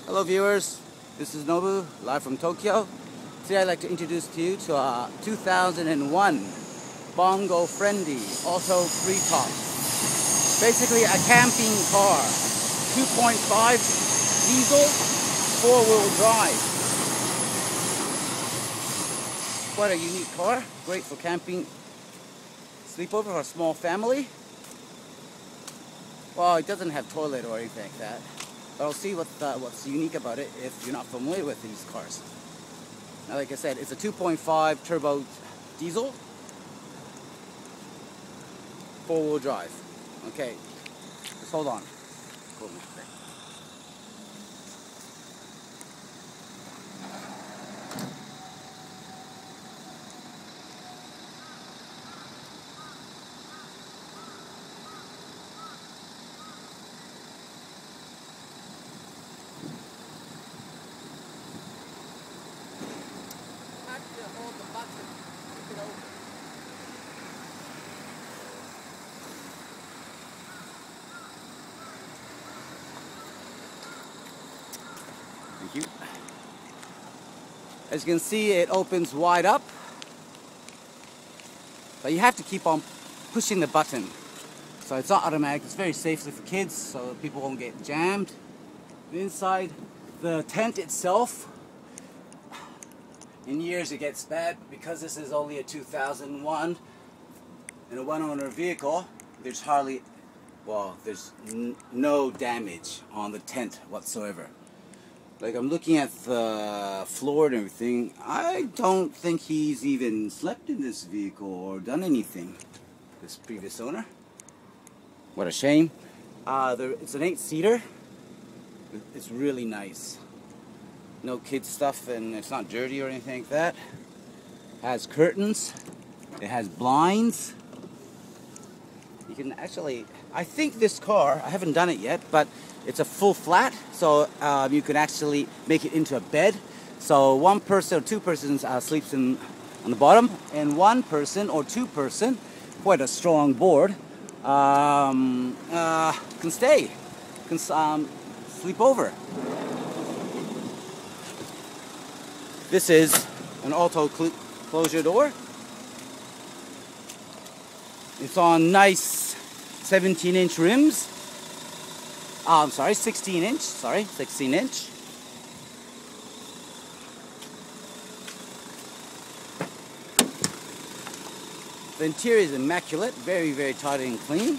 Hello viewers, this is Nobu, live from Tokyo. Today I'd like to introduce to you to a 2001 Bongo friendly auto 3-top. Basically a camping car, 2.5 diesel, 4-wheel drive. Quite a unique car, great for camping, sleepover for a small family. Well, it doesn't have toilet or anything like that. But I'll see what's unique about it if you're not familiar with these cars. Now, like I said, it's a 2.5 turbo diesel, 4-wheel drive. Okay, just hold on. Cool. Hold the button, keep it open. Thank you. As you can see, it opens wide up, but you have to keep on pushing the button. So it's not automatic, it's very safe for kids, so people won't get jammed. Inside the tent itself, in years it gets bad, because this is only a 2001 and a one-owner vehicle. There's no damage on the tent whatsoever. Like, I'm looking at the floor and everything. I don't think he's even slept in this vehicle or done anything, this previous owner. What a shame. It's an 8-seater. It's really nice. No kids stuff, and it's not dirty or anything like that. It has curtains. It has blinds. You can actually, I think this car, I haven't done it yet, but it's a full flat, so you can actually make it into a bed. So one person or two persons sleeps on the bottom, and one person or two person, quite a strong board, can sleep over. This is an auto closure door. It's on nice 17-inch rims. I'm sorry, 16-inch. Sorry, 16-inch. The interior is immaculate, very, very tidy and clean.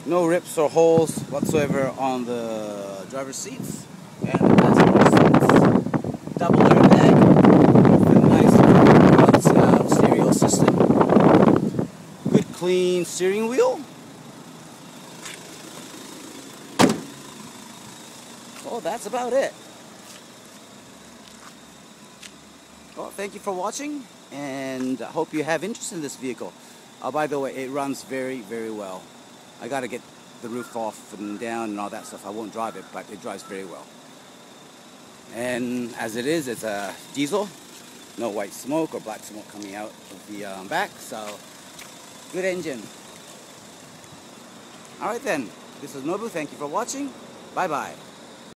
No rips or holes whatsoever on the driver's seats. And the passenger seats, double airbag with a nice stereo system. Good clean steering wheel. Well, that's about it. Well, thank you for watching, and I hope you have interest in this vehicle. By the way, it runs very, very well. I gotta get the roof off and down and all that stuff. I won't drive it, but it drives very well. And as it is, it's a diesel, no white smoke or black smoke coming out of the back, so good engine. Alright then, this is Nobu, thank you for watching, bye bye.